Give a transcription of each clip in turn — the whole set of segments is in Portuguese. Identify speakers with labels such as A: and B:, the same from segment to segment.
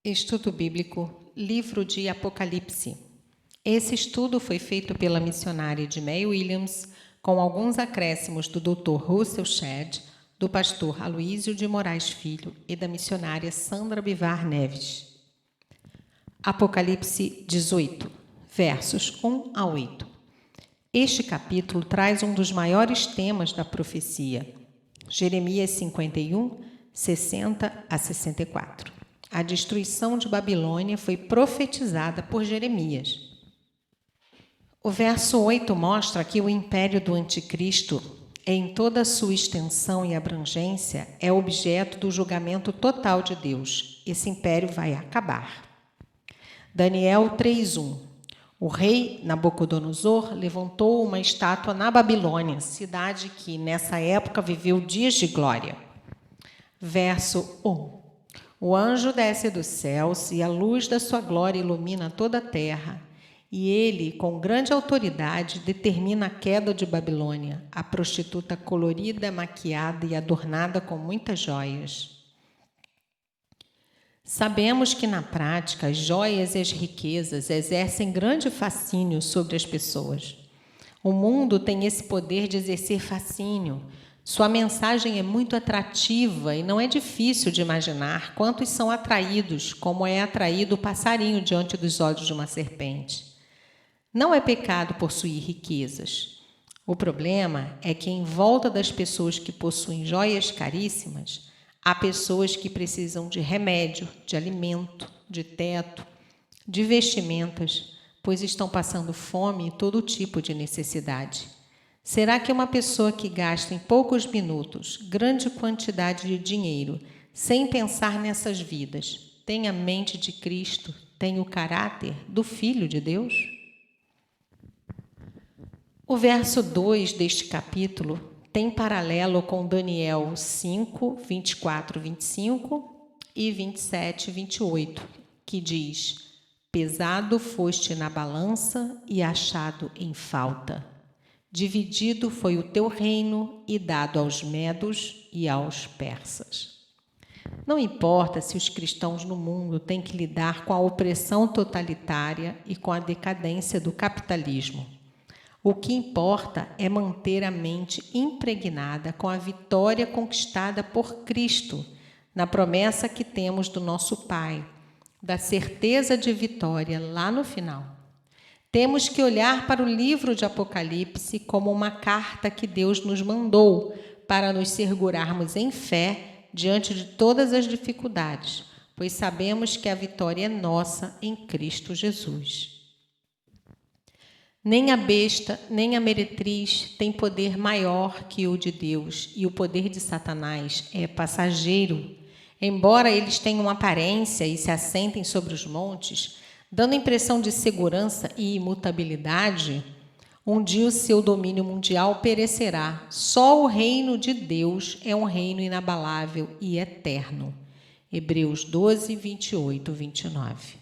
A: Estudo Bíblico, Livro de Apocalipse. Esse estudo foi feito pela missionária Edmé Williams, com alguns acréscimos do Dr. Russell Shedd, do pastor Aloísio de Moraes Filho e da missionária Sandra Bivar Neves. Apocalipse 18, versos 1 a 8. Este capítulo traz um dos maiores temas da profecia, Jeremias 51, 60 a 64. A destruição de Babilônia foi profetizada por Jeremias. O verso 8 mostra que o império do anticristo, em toda a sua extensão e abrangência, é objeto do julgamento total de Deus. Esse império vai acabar. Daniel 3:1. O rei Nabucodonosor levantou uma estátua na Babilônia, cidade que nessa época viveu dias de glória. Verso 1. O anjo desce dos céus e a luz da sua glória ilumina toda a terra. E ele, com grande autoridade, determina a queda de Babilônia, a prostituta colorida, maquiada e adornada com muitas joias. Sabemos que, na prática, as joias e as riquezas exercem grande fascínio sobre as pessoas. O mundo tem esse poder de exercer fascínio. Sua mensagem é muito atrativa e não é difícil de imaginar quantos são atraídos, como é atraído o passarinho diante dos olhos de uma serpente. Não é pecado possuir riquezas. O problema é que, em volta das pessoas que possuem joias caríssimas, há pessoas que precisam de remédio, de alimento, de teto, de vestimentas, pois estão passando fome e todo tipo de necessidade. Será que uma pessoa que gasta em poucos minutos grande quantidade de dinheiro, sem pensar nessas vidas, tem a mente de Cristo, tem o caráter do Filho de Deus? O verso 2 deste capítulo tem paralelo com Daniel 5, 24, 25 e 27, 28, que diz: pesado foste na balança e achado em falta. Dividido foi o teu reino e dado aos medos e aos persas. Não importa se os cristãos no mundo têm que lidar com a opressão totalitária e com a decadência do capitalismo. O que importa é manter a mente impregnada com a vitória conquistada por Cristo, na promessa que temos do nosso Pai, da certeza de vitória lá no final. Temos que olhar para o livro de Apocalipse como uma carta que Deus nos mandou para nos segurarmos em fé diante de todas as dificuldades, pois sabemos que a vitória é nossa em Cristo Jesus. Nem a besta, nem a meretriz tem poder maior que o de Deus, e o poder de Satanás é passageiro. Embora eles tenham aparência e se assentem sobre os montes, dando impressão de segurança e imutabilidade, um dia o seu domínio mundial perecerá. Só o reino de Deus é um reino inabalável e eterno. Hebreus 12, 28, 29.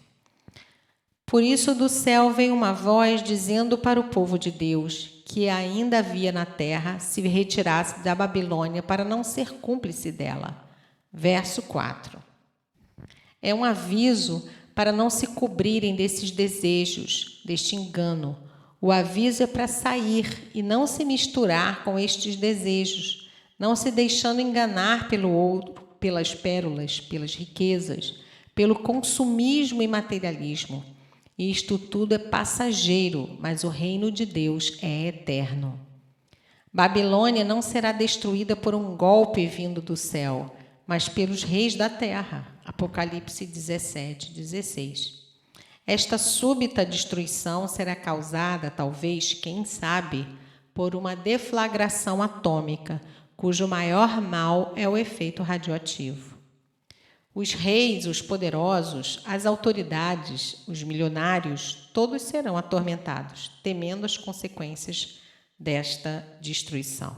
A: Por isso do céu veio uma voz dizendo para o povo de Deus, que ainda havia na terra, se retirasse da Babilônia para não ser cúmplice dela. Verso 4. É um aviso para não se cobrirem desses desejos, deste engano. O aviso é para sair e não se misturar com estes desejos, não se deixando enganar pelo ouro, pelas pérolas, pelas riquezas, pelo consumismo e materialismo. Isto tudo é passageiro, mas o reino de Deus é eterno. Babilônia não será destruída por um golpe vindo do céu, mas pelos reis da terra. Apocalipse 17, 16. Esta súbita destruição será causada, talvez, quem sabe, por uma deflagração atômica, cujo maior mal é o efeito radioativo. Os reis, os poderosos, as autoridades, os milionários, todos serão atormentados, temendo as consequências desta destruição.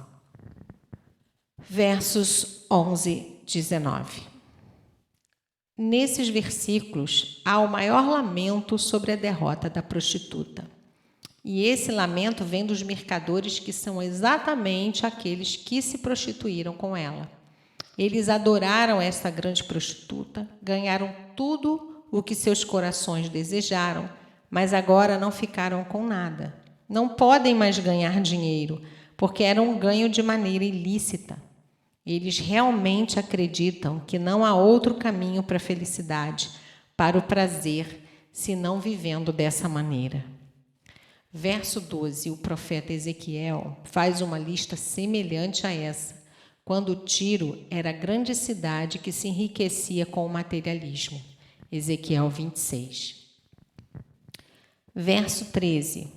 A: Versos 11, 19. Nesses versículos, há o maior lamento sobre a derrota da prostituta. E esse lamento vem dos mercadores, que são exatamente aqueles que se prostituíram com ela. Eles adoraram essa grande prostituta, ganharam tudo o que seus corações desejaram, mas agora não ficaram com nada. Não podem mais ganhar dinheiro, porque era um ganho de maneira ilícita. Eles realmente acreditam que não há outro caminho para a felicidade, para o prazer, senão vivendo dessa maneira. Verso 12, o profeta Ezequiel faz uma lista semelhante a essa, quando Tiro era a grande cidade que se enriquecia com o materialismo. Ezequiel 26. Verso 13.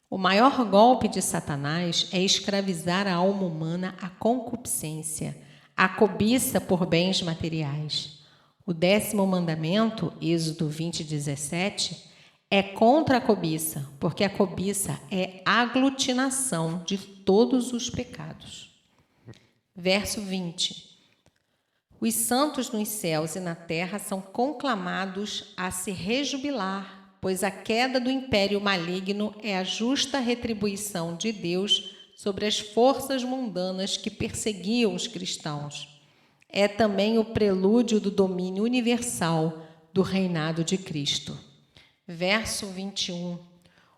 A: O maior golpe de Satanás é escravizar a alma humana à concupiscência, à cobiça por bens materiais. O 10º mandamento, Êxodo 20:17, é contra a cobiça, porque a cobiça é aglutinação de todos os pecados. Verso 20. Os santos nos céus e na terra são conclamados a se rejubilar, pois a queda do império maligno é a justa retribuição de Deus sobre as forças mundanas que perseguiam os cristãos. É também o prelúdio do domínio universal do reinado de Cristo. Verso 21.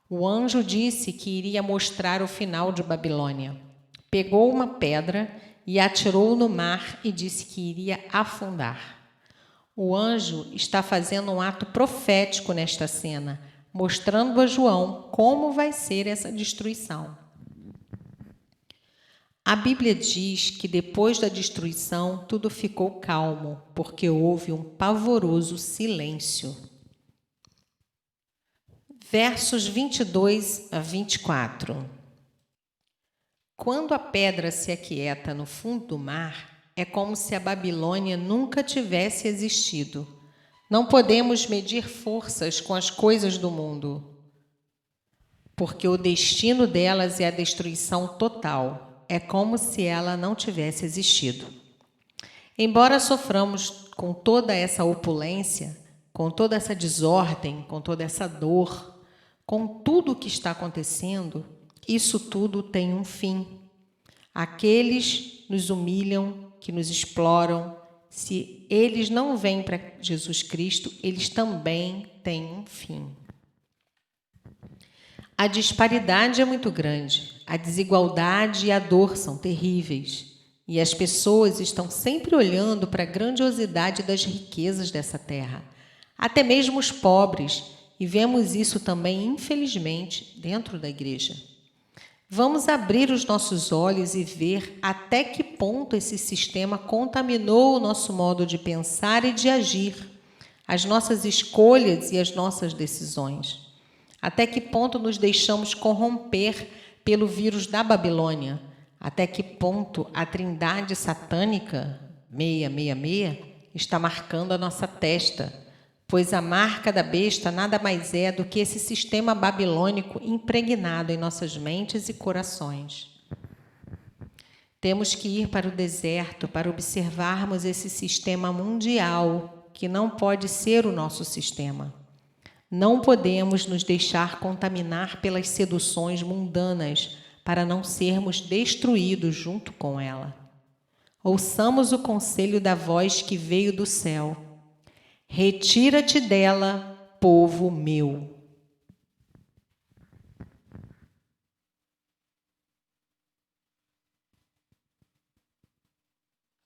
A: O anjo disse que iria mostrar o final de Babilônia. Pegou uma pedra e atirou no mar e disse que iria afundar. O anjo está fazendo um ato profético nesta cena, mostrando a João como vai ser essa destruição. A Bíblia diz que depois da destruição tudo ficou calmo, porque houve um pavoroso silêncio. Versos 22 a 24. Quando a pedra se aquieta no fundo do mar, é como se a Babilônia nunca tivesse existido. Não podemos medir forças com as coisas do mundo, porque o destino delas é a destruição total. É como se ela não tivesse existido. Embora soframos com toda essa opulência, com toda essa desordem, com toda essa dor, com tudo o que está acontecendo, isso tudo tem um fim. Aqueles nos humilham, que nos exploram, se eles não vêm para Jesus Cristo, eles também têm um fim. A disparidade é muito grande, a desigualdade e a dor são terríveis, e as pessoas estão sempre olhando para a grandiosidade das riquezas dessa terra, até mesmo os pobres, e vemos isso também, infelizmente, dentro da igreja. Vamos abrir os nossos olhos e ver até que ponto esse sistema contaminou o nosso modo de pensar e de agir, as nossas escolhas e as nossas decisões. Até que ponto nos deixamos corromper pelo vírus da Babilônia? Até que ponto a trindade satânica, 666, está marcando a nossa testa? Pois a marca da besta nada mais é do que esse sistema babilônico impregnado em nossas mentes e corações. Temos que ir para o deserto para observarmos esse sistema mundial, que não pode ser o nosso sistema. Não podemos nos deixar contaminar pelas seduções mundanas para não sermos destruídos junto com ela. Ouçamos o conselho da voz que veio do céu. Retira-te dela, povo meu.